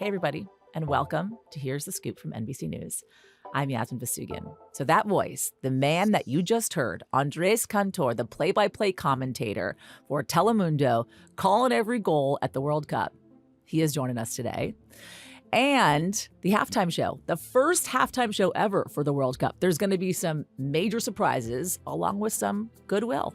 Hey, everybody, and welcome to Here's the Scoop from NBC News. I'm Yasmin Vasugian. So that voice, the man that you just heard, Andrés Cantor, the play-by-play commentator for Telemundo, calling every goal at the World Cup, he is joining us today. And the halftime show, the first halftime show ever for the World Cup. There's going to be some major surprises along with some goodwill.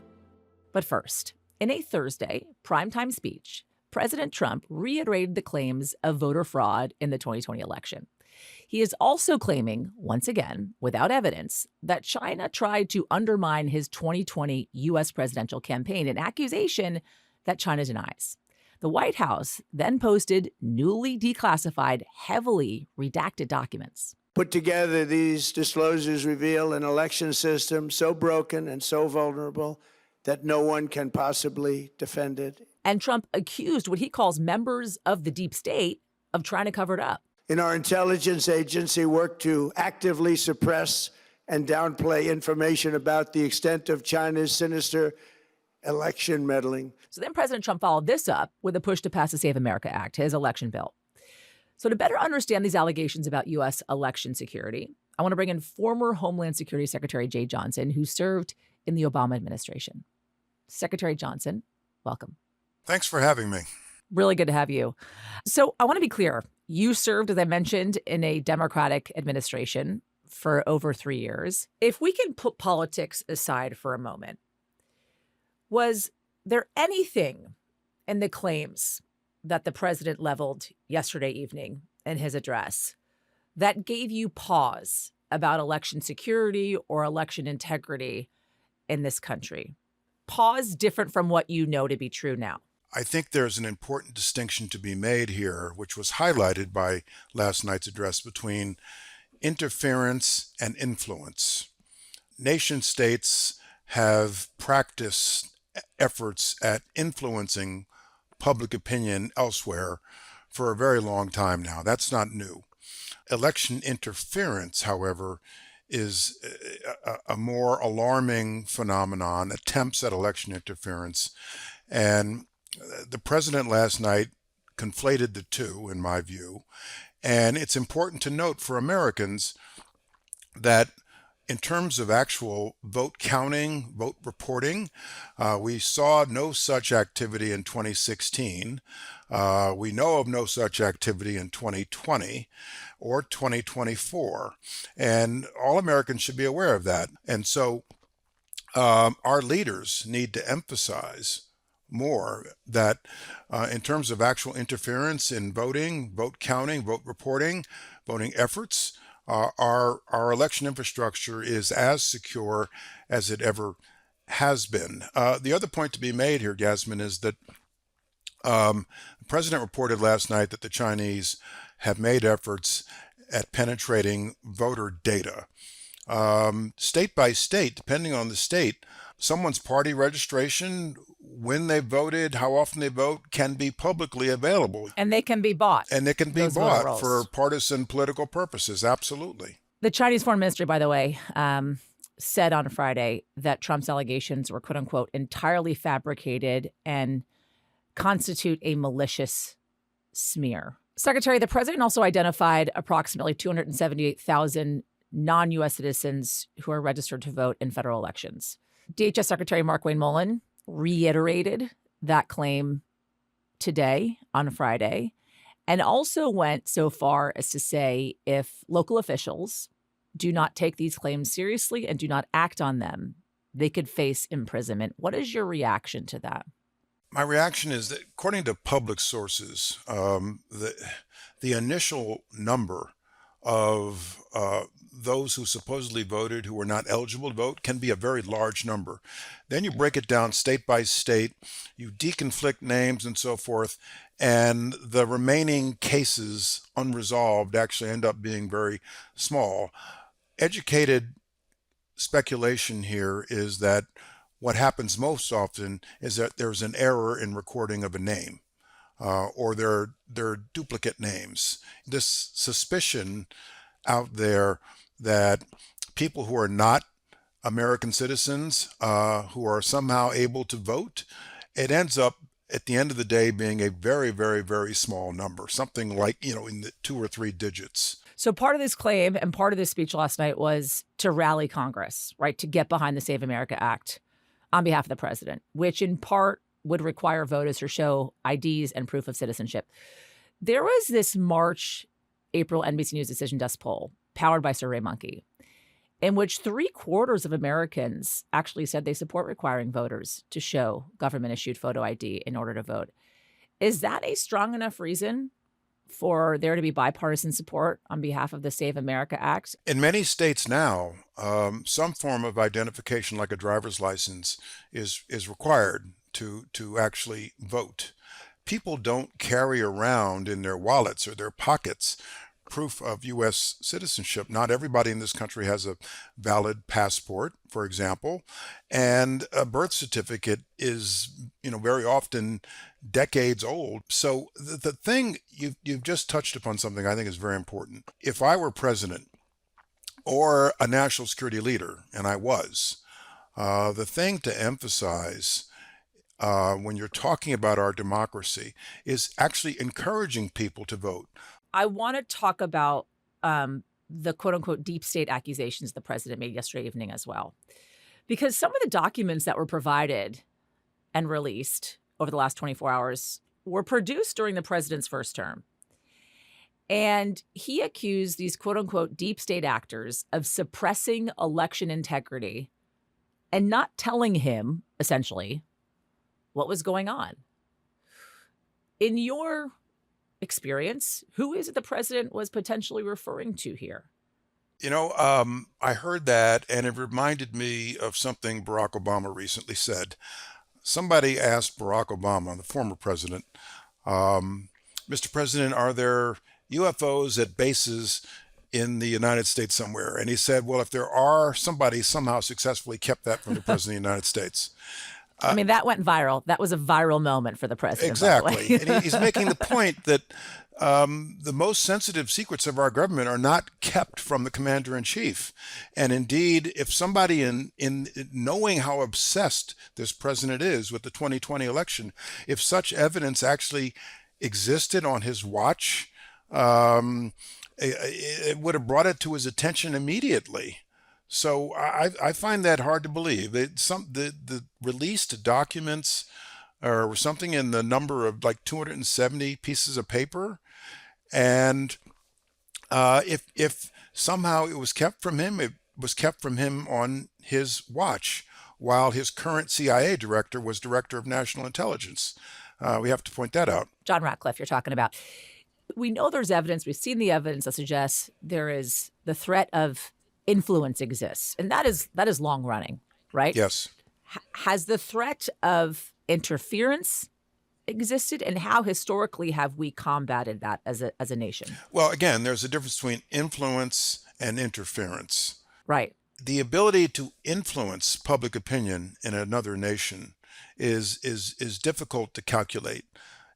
But first, in a Thursday primetime speech, President Trump reiterated the claims of voter fraud in the 2020 election. He is also claiming, once again, without evidence, that China tried to undermine his 2020 U.S. presidential campaign, an accusation that China denies. The White House then posted newly declassified, heavily redacted documents. Put together, these disclosures reveal an election system so broken and so vulnerable that no one can possibly defend it. And Trump accused what he calls members of the deep state of trying to cover it up. In our intelligence agency work to actively suppress and downplay information about the extent of China's sinister election meddling. So then President Trump followed this up with a push to pass the Save America Act, his election bill. So to better understand these allegations about U.S. election security, I want to bring in former Homeland Security Secretary Jay Johnson, who served in the Obama administration. Secretary Johnson, welcome. Thanks for having me. Really good to have you. So I want to be clear. You served, as I mentioned, in a Democratic administration for over 3 years. If we can put politics aside for a moment, was there anything in the claims that the president leveled yesterday evening in his address that gave you pause about election security or election integrity in this country? Pause different from what you know to be true now. I think there's an important distinction to be made here, which was highlighted by last night's address, between interference and influence. Nation states have practiced efforts at influencing public opinion elsewhere for a very long time now. That's not new. Election interference, however, is a more alarming phenomenon, attempts at election interference. And the president last night conflated the two, in my view. And it's important to note for Americans that in terms of actual vote counting, vote reporting, we saw no such activity in 2016. We know of no such activity in 2020 or 2024. And all Americans should be aware of that. And so our leaders need to emphasize more that in terms of actual interference in voting, vote counting, vote reporting, voting efforts, our election infrastructure is as secure as it ever has been. The other point to be made here, Yasmin, is that the president reported last night that the Chinese have made efforts at penetrating voter data. State by state, depending on the state, someone's party registration, when they voted, how often they vote, can be publicly available. And they can be bought. And they can be bought for partisan political purposes. Absolutely. The Chinese foreign ministry, by the way, said on Friday that Trump's allegations were, quote unquote, entirely fabricated and constitute a malicious smear. Secretary, the president also identified approximately 278,000 non-U.S. citizens who are registered to vote in federal elections. DHS Secretary Markwayne Mullin reiterated that claim today on Friday and also went so far as to say if local officials do not take these claims seriously and do not act on them, they could face imprisonment. What is your reaction to that? My reaction is that, according to public sources, the initial number of those who supposedly voted who were not eligible to vote can be a very large number. Then you break it down state by state, you deconflict names and so forth, and the remaining cases unresolved actually end up being very small. Educated speculation here is that what happens most often is that there's an error in recording of a name, or they're duplicate names. This suspicion out there that people who are not American citizens, who are somehow able to vote, it ends up at the end of the day being a very, very, very small number, something like, in the 2 or 3 digits. So part of this claim and part of this speech last night was to rally Congress, right, to get behind the Save America Act on behalf of the president, which in part would require voters to show IDs and proof of citizenship. There was this March, April NBC News Decision Desk poll powered by SurveyMonkey, in which 3/4 of Americans actually said they support requiring voters to show government-issued photo ID in order to vote. Is that a strong enough reason for there to be bipartisan support on behalf of the Save America Act? In many states now, some form of identification, like a driver's license, is required to actually vote. People don't carry around in their wallets or their pockets proof of U.S. citizenship. Not everybody in this country has a valid passport, for example, and a birth certificate is, very often decades old. So the thing you've just touched upon something I think is very important. If I were president or a national security leader, and I was, the thing to emphasize when you're talking about our democracy is actually encouraging people to vote. I want to talk about the quote unquote deep state accusations the president made yesterday evening as well, because some of the documents that were provided and released over the last 24 hours were produced during the president's first term. And he accused these quote unquote deep state actors of suppressing election integrity and not telling him, essentially, what was going on. In your experience, who is it the president was potentially referring to here? I heard that, and it reminded me of something Barack Obama recently said. Somebody asked Barack Obama, the former president, Mr. President, are there UFOs at bases in the United States somewhere? And he said, well, if there are, somebody somehow successfully kept that from the president of the United States. I mean, that went viral. That was a viral moment for the president. Exactly. And he's making the point that the most sensitive secrets of our government are not kept from the commander-in-chief. And indeed, if somebody in knowing how obsessed this president is with the 2020 election, if such evidence actually existed on his watch, it would have brought it to his attention immediately. So I find that hard to believe. The released documents or something in the number of like 270 pieces of paper, and if somehow it was kept from him, it was kept from him on his watch, while his current CIA director was director of national intelligence. We have to point that out. John Ratcliffe, you're talking about. We know there's evidence. We've seen the evidence that suggests there is the threat of influence exists, and that is long running, right? Yes. Has the threat of interference existed, and how historically have we combated that as a nation? Well, again, there's a difference between influence and interference. Right. The ability to influence public opinion in another nation is difficult to calculate.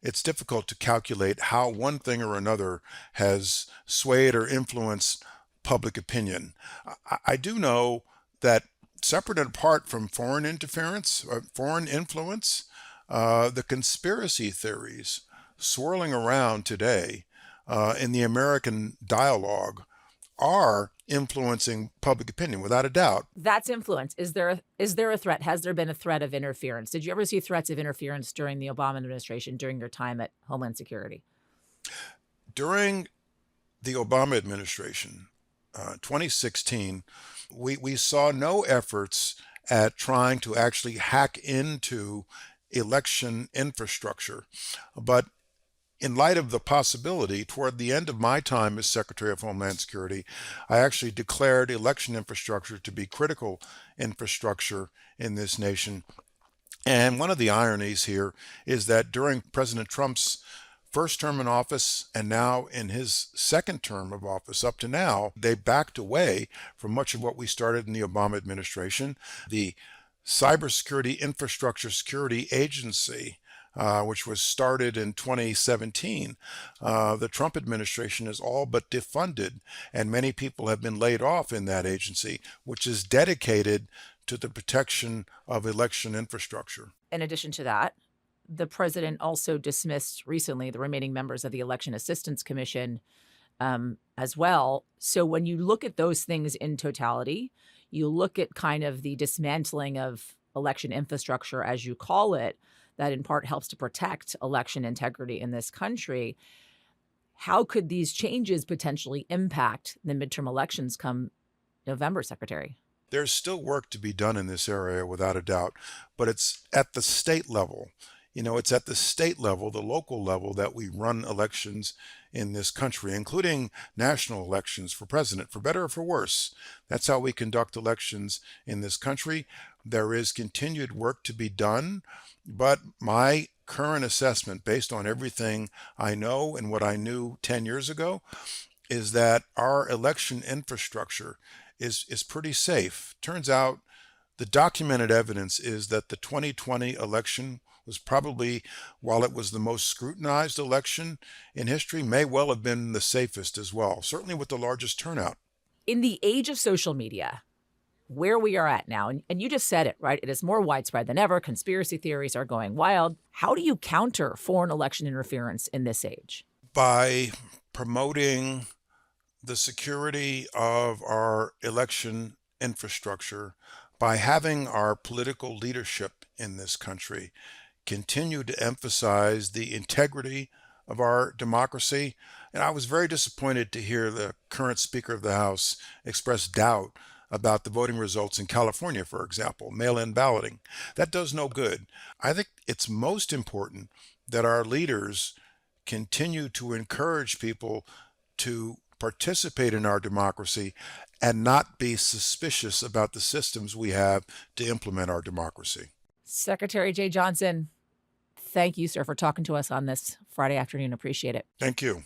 It's difficult to calculate how one thing or another has swayed or influenced public opinion. I do know that separate and apart from foreign interference or foreign influence, the conspiracy theories swirling around today in the American dialogue are influencing public opinion without a doubt. That's influence. Is there a threat? Has there been a threat of interference? Did you ever see threats of interference during the Obama administration, during your time at Homeland Security? During the Obama administration, 2016, we saw no efforts at trying to actually hack into election infrastructure. But in light of the possibility, toward the end of my time as Secretary of Homeland Security, I actually declared election infrastructure to be critical infrastructure in this nation. And one of the ironies here is that during President Trump's first term in office and now in his second term of office up to now, they backed away from much of what we started in the Obama administration. The Cybersecurity Infrastructure Security Agency, which was started in 2017, the Trump administration is all but defunded, and many people have been laid off in that agency, which is dedicated to the protection of election infrastructure. In addition to that, the president also dismissed recently the remaining members of the Election Assistance Commission as well. So when you look at those things in totality, you look at kind of the dismantling of election infrastructure, as you call it, that in part helps to protect election integrity in this country. How could these changes potentially impact the midterm elections come November, Secretary? There's still work to be done in this area, without a doubt, but it's at the state level. It's at the state level, the local level, that we run elections in this country, including national elections for president, for better or for worse. That's how we conduct elections in this country. There is continued work to be done, but my current assessment, based on everything I know and what I knew 10 years ago, is that our election infrastructure is pretty safe. Turns out the documented evidence is that the 2020 election was probably, while it was the most scrutinized election in history, may well have been the safest as well, certainly with the largest turnout. In the age of social media, where we are at now, and you just said it, right? It is more widespread than ever. Conspiracy theories are going wild. How do you counter foreign election interference in this age? By promoting the security of our election infrastructure, by having our political leadership in this country continue to emphasize the integrity of our democracy. And I was very disappointed to hear the current Speaker of the House express doubt about the voting results in California, for example, mail-in balloting. That does no good. I think it's most important that our leaders continue to encourage people to participate in our democracy and not be suspicious about the systems we have to implement our democracy. Secretary Jay Johnson, thank you, sir, for talking to us on this Friday afternoon. Appreciate it. Thank you.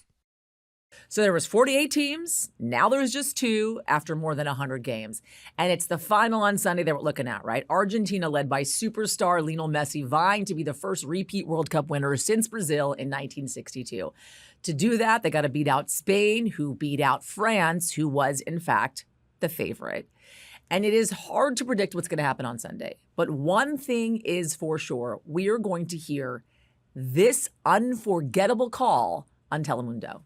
So there was 48 teams. Now there's just 2 after more than 100 games. And it's the final on Sunday that we're looking at, right? Argentina, led by superstar Lionel Messi, vying to be the first repeat World Cup winner since Brazil in 1962. To do that, they got to beat out Spain, who beat out France, who was, in fact, the favorite. And it is hard to predict what's going to happen on Sunday. But one thing is for sure, we are going to hear this unforgettable call on Telemundo.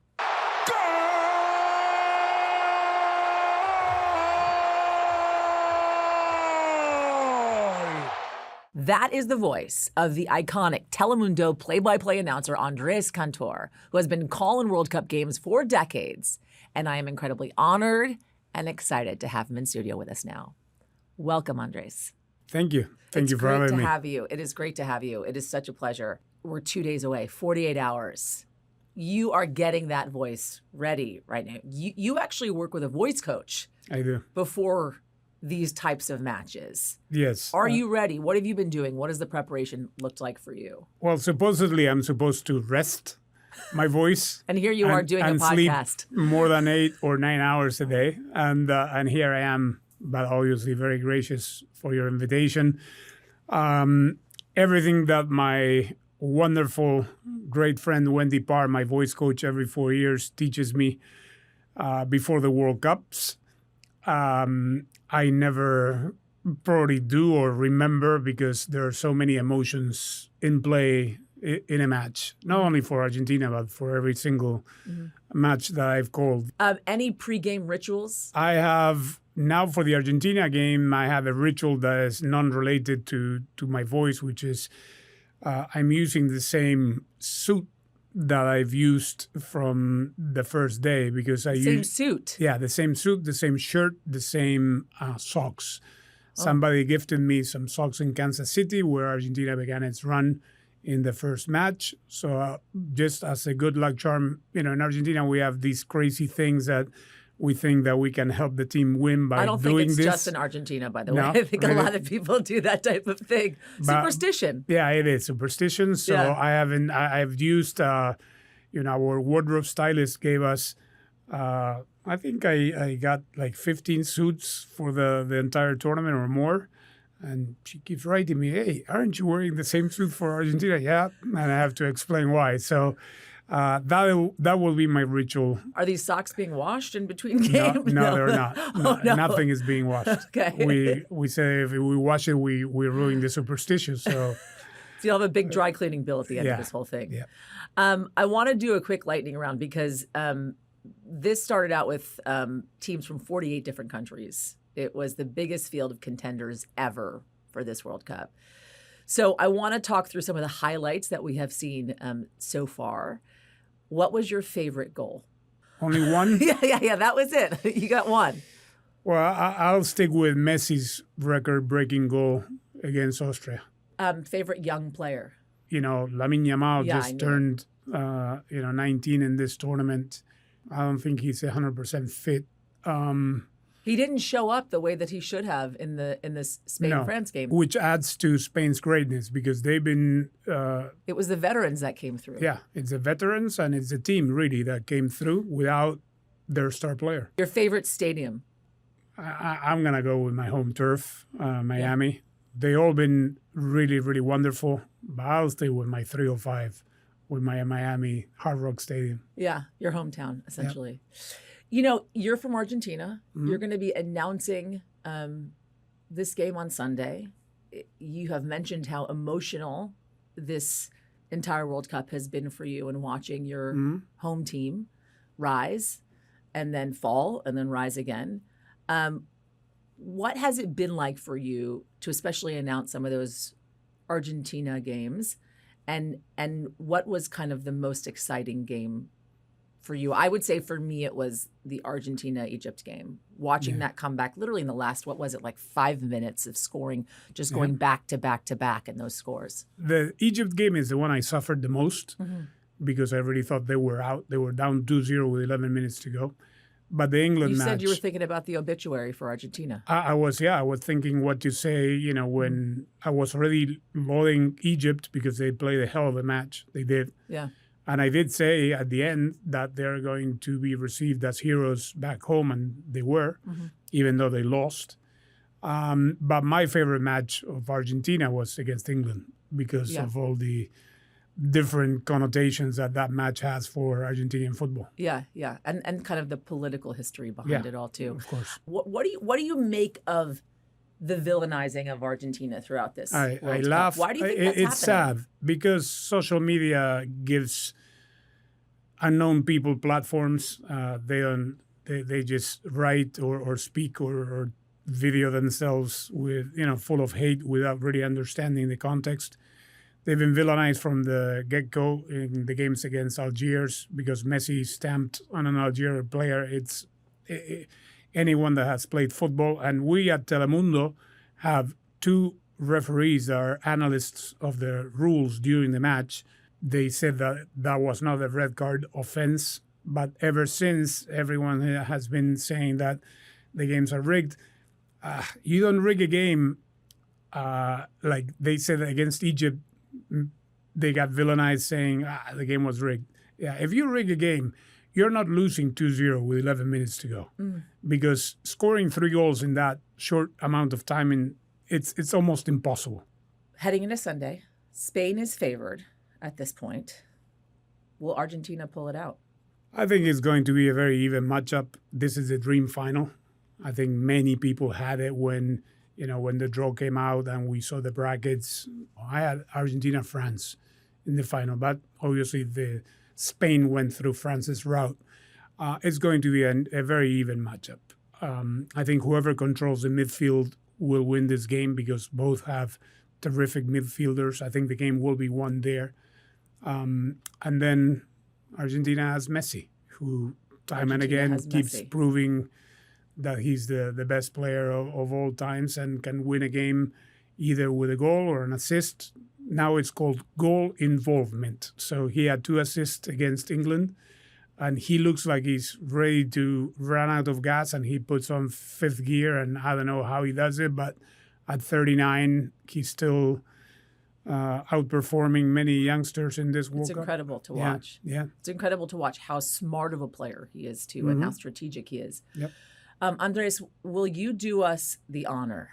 That is the voice of the iconic Telemundo play-by-play announcer Andrés Cantor, who has been calling World Cup games for decades. And I am incredibly honored and excited to have him in studio with us now. Welcome, Andrés. Thank you. Thank you for having me. It's great to have you. It is great to have you. It is such a pleasure. We're 2 days away, 48 hours. You are getting that voice ready right now. You actually work with a voice coach. I do. Before these types of matches. Yes. Are you ready? What have you been doing? What has the preparation looked like for you? Well, supposedly I'm supposed to rest my voice. And here you are doing a podcast. Sleep more than 8 or 9 hours a day. And here I am, but obviously very gracious for your invitation. Everything that my wonderful, great friend Wendy Parr, my voice coach every 4 years, teaches me before the World Cups. I never probably do or remember because there are so many emotions in play in a match, not only for Argentina, but for every single match that I've called. Any pregame rituals? I have, now for the Argentina game, I have a ritual that is non-related to my voice, which is I'm using the same suit that I've used from the first day because I Same suit? Yeah, the same suit, the same shirt, the same socks. Somebody gifted me some socks in Kansas City where Argentina began its run in the first match. So just as a good luck charm, in Argentina we have these crazy things that we think that we can help the team win by doing this. I don't think it's just in Argentina, by the way. I think really? A lot of people do that type of thing. Superstition. Yeah, it is superstition. So yeah. I've used, our wardrobe stylist gave us, I think I got like 15 suits for the entire tournament or more. And she keeps writing me, hey, aren't you wearing the same suit for Argentina? Yeah, and I have to explain why. So that will be my ritual. Are these socks being washed in between games? No, they're not. No, nothing is being washed. Okay. We say if we wash it, we ruin the superstition. So So you'll have a big dry cleaning bill at the end of this whole thing. Yeah. I want to do a quick lightning round because this started out with teams from 48 different countries. It was the biggest field of contenders ever for this World Cup. So I want to talk through some of the highlights that we have seen so far. What was your favorite goal? Only one? Yeah. That was it. You got one. Well, I'll stick with Messi's record-breaking goal against Austria. Favorite young player? Lamine Yamal Yeah, just turned, 19 in this tournament. I don't think he's 100% fit. He didn't show up the way that he should have in this Spain-France game. Which adds to Spain's greatness because they've been... it was the veterans that came through. Yeah, it's the veterans and it's the team, really, that came through without their star player. Your favorite stadium? I'm going to go with my home turf, Miami. Yeah. They all been really, really wonderful, but I'll stay with my 305, with my Miami Hard Rock Stadium. Yeah, your hometown, essentially. You're from Argentina. Mm-hmm. You're going to be announcing this game on Sunday. You have mentioned how emotional this entire World Cup has been for you and watching your home team rise and then fall and then rise again. What has it been like for you to especially announce some of those Argentina games? And what was kind of the most exciting game for you? I would say for me, it was the Argentina-Egypt game. Watching that comeback literally in the last, 5 minutes of scoring, just going back to back to back in those scores. The Egypt game is the one I suffered the most because I really thought they were out. They were down 2-0 with 11 minutes to go. But the England match... You said you were thinking about the obituary for Argentina. I was thinking what to say, when I was already lauding Egypt because they played a hell of a match. They did. Yeah. And I did say at the end that they're going to be received as heroes back home, and they were, even though they lost. But my favorite match of Argentina was against England because of all the different connotations that match has for Argentinian football. Yeah. And kind of the political history behind it all, too. Of course. What do you make of the villainizing of Argentina throughout this I World laugh. Cup? Why do you think that's it's happening? sad because social media gives unknown people platforms. They just write or speak or video themselves with full of hate without really understanding the context. They've been villainized from the get-go in the games against Algiers because Messi stamped on an Algerian player. It's anyone that has played football. And we at Telemundo have 2 referees that are analysts of the rules during the match. They said that was not a red card offense. But ever since, everyone has been saying that the games are rigged. You don't rig a game like they said against Egypt. They got villainized saying the game was rigged. Yeah, if you rig a game, you're not losing 2-0 with 11 minutes to go because scoring 3 goals in that short amount of time, it's almost impossible. Heading into Sunday, Spain is favored at this point. Will Argentina pull it out? I think it's going to be a very even matchup. This is a dream final. I think many people had it when the draw came out and we saw the brackets. I had Argentina-France in the final, but obviously Spain went through France's route. It's going to be a very even matchup. I think whoever controls the midfield will win this game because both have terrific midfielders. I think the game will be won there. And then Argentina has Messi, who time and again keeps proving that he's the best player of all times and can win a game either with a goal or an assist. Now it's called goal involvement. So he had 2 assists against England, and he looks like he's ready to run out of gas, and he puts on 5th gear, and I don't know how he does it, but at 39, he's still outperforming many youngsters in this World Cup. It's incredible to watch. Yeah. It's incredible to watch how smart of a player he is, too, and how strategic he is. Yep. Andres, will you do us the honor,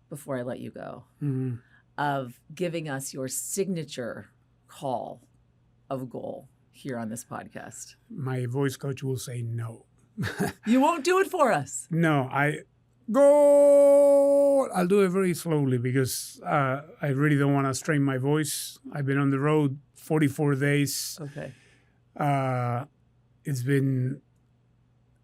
before I let you go, of giving us your signature call of goal here on this podcast? My voice coach will say no. You won't do it for us? No, goal. I'll do it very slowly because I really don't want to strain my voice. I've been on the road 44 days. Okay. It's been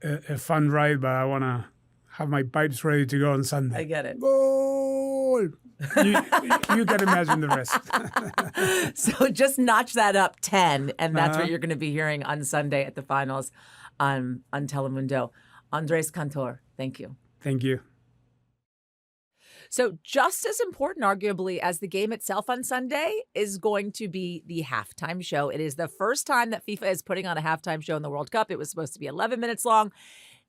a fun ride, but I want to have my pipes ready to go on Sunday. I get it. Goal. You can imagine the rest. So just notch that up 10, and that's what you're going to be hearing on Sunday at the finals on Telemundo. Andrés Cantor, thank you. Thank you. So just as important, arguably, as the game itself on Sunday is going to be the halftime show. It is the first time that FIFA is putting on a halftime show in the World Cup. It was supposed to be 11 minutes long.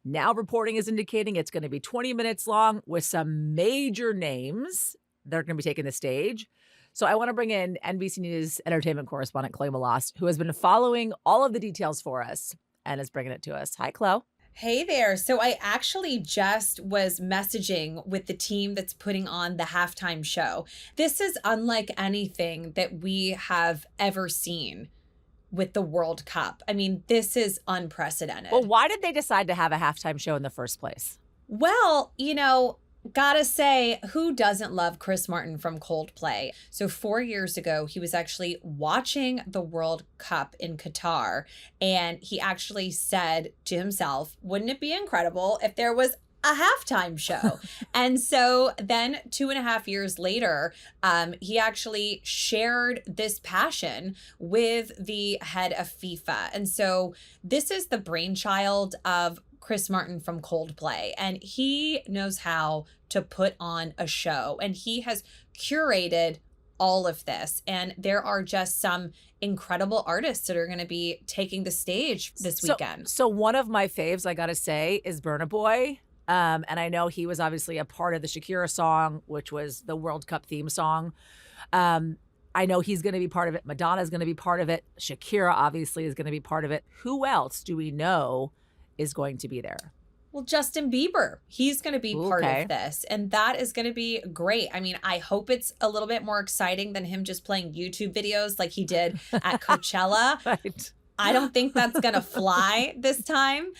Now reporting is indicating it's going to be 20 minutes long with some major names. They're going to be taking the stage. So I want to bring in NBC News entertainment correspondent Chloe Melas, who has been following all of the details for us and is bringing it to us. Hi, Chloe. Hey there. So I actually just was messaging with the team that's putting on the halftime show. This is unlike anything that we have ever seen with the World Cup. I mean, this is unprecedented. Well, why did they decide to have a halftime show in the first place? Well, gotta say, who doesn't love Chris Martin from Coldplay? So 4 years ago, he was actually watching the World Cup in Qatar, and he actually said to himself, wouldn't it be incredible if there was a halftime show? And so then 2.5 years later, he actually shared this passion with the head of FIFA. And so this is the brainchild of Chris Martin from Coldplay, and he knows how to put on a show, and he has curated all of this. And there are just some incredible artists that are going to be taking the stage this weekend. So one of my faves, I got to say, is Burna Boy. And I know he was obviously a part of the Shakira song, which was the World Cup theme song. I know he's going to be part of it. Madonna's going to be part of it. Shakira obviously is going to be part of it. Who else do we know is going to be there? Well, Justin Bieber, he's going to be part of this, and that is going to be great. I mean, I hope it's a little bit more exciting than him just playing YouTube videos like he did at Coachella. Right. I don't think that's going to fly this time.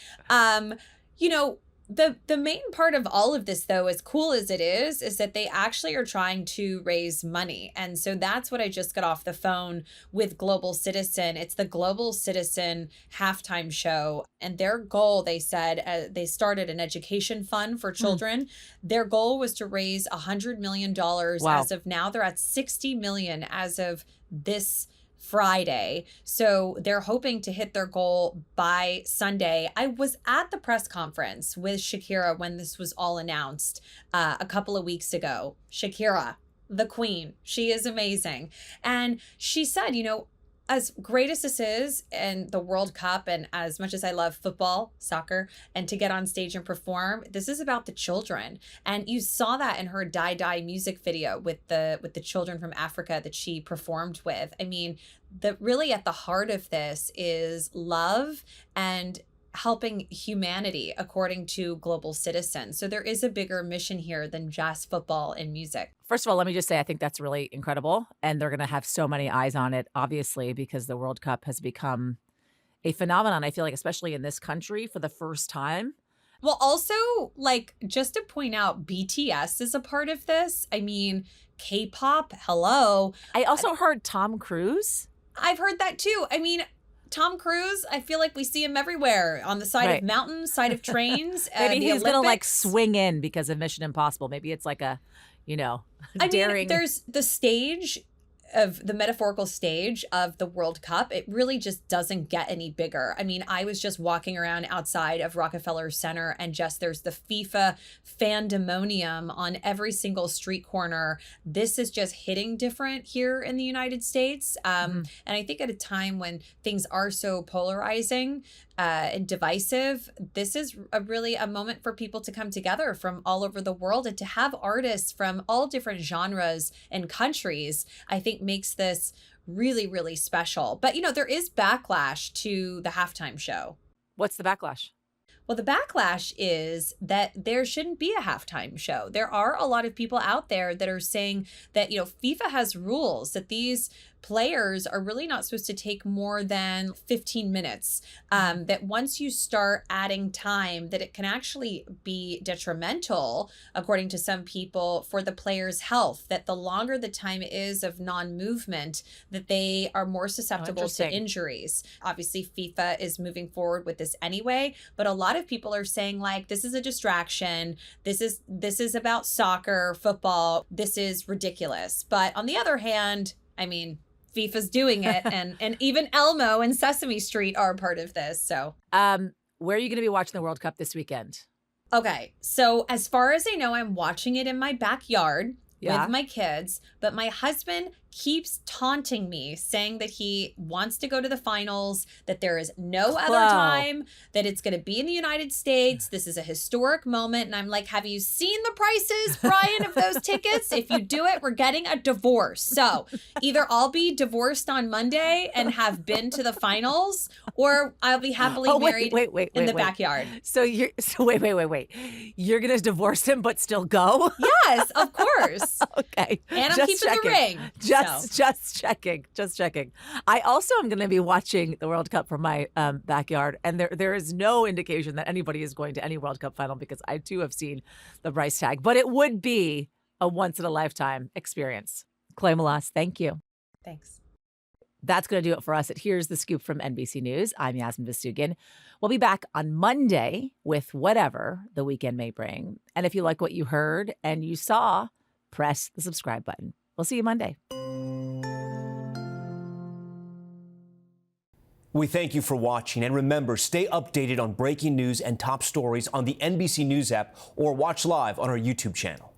The main part of all of this, though, as cool as it is that they actually are trying to raise money. And so that's what I just got off the phone with Global Citizen. It's the Global Citizen halftime show. And their goal, they said, they started an education fund for children. Their goal was to raise $100 million. Wow. As of now, they're at $60 million as of this Friday. So they're hoping to hit their goal by Sunday. I was at the press conference with Shakira when this was all announced a couple of weeks ago. Shakira, the queen, she is amazing. And she said, as great as this is and the World Cup, and as much as I love football, soccer, and to get on stage and perform, this is about the children. And you saw that in her Die Die music video with the children from Africa that she performed with. I mean, really at the heart of this is love and helping humanity, according to Global Citizen. So there is a bigger mission here than just football and music. First of all, let me just say I think that's really incredible. And they're going to have so many eyes on it, obviously, because the World Cup has become a phenomenon, I feel like, especially in this country for the first time. Well, also, just to point out, BTS is a part of this. I mean, K-pop, hello. I also heard Tom Cruise. I've heard that too. I mean, Tom Cruise, I feel like we see him everywhere, on the side of mountains, side of trains. Maybe he's going to swing in because of Mission Impossible. Maybe it's like a, daring. mean, there's the stage of the metaphorical stage of the World Cup. It really just doesn't get any bigger. I mean, I was just walking around outside of Rockefeller Center, and there's the FIFA fandemonium on every single street corner. This is just hitting different here in the United States. And I think at a time when things are so polarizing and divisive, this is really a moment for people to come together from all over the world, and to have artists from all different genres and countries, I think makes this really, really special. But, there is backlash to the halftime show. What's the backlash? Well, the backlash is that there shouldn't be a halftime show. There are a lot of people out there that are saying that, FIFA has rules, that these players are really not supposed to take more than 15 minutes. That once you start adding time, that it can actually be detrimental, according to some people, for the player's health, that the longer the time is of non-movement, that they are more susceptible to injuries. Obviously, FIFA is moving forward with this anyway, but a lot of people are saying, like, this is a distraction. This is about soccer, football. This is ridiculous. But on the other hand, I mean, FIFA's doing it, and even Elmo and Sesame Street are a part of this. So, where are you going to be watching the World Cup this weekend? Okay, so as far as I know, I'm watching it in my backyard with my kids, but my husband keeps taunting me, saying that he wants to go to the finals, that there is no other time, that it's going to be in the United States. This is a historic moment. And I'm like, have you seen the prices, Brian, of those tickets? If you do it, we're getting a divorce. So either I'll be divorced on Monday and have been to the finals, or I'll be happily married in the backyard. So wait. You're going to divorce him, but still go? Yes, of course. Okay. And I'm keeping the ring. Just checking. I also am going to be watching the World Cup from my backyard, and there is no indication that anybody is going to any World Cup final, because I too have seen the price tag. But it would be a once in a lifetime experience. Chloe Melas, thank you. Thanks. That's going to do it for us at Here's the Scoop from NBC News. I'm Yasmin Vesugin. We'll be back on Monday with whatever the weekend may bring. And if you like what you heard and you saw, press the subscribe button. We'll see you Monday. We thank you for watching, and remember, stay updated on breaking news and top stories on the NBC News app, or watch live on our YouTube channel.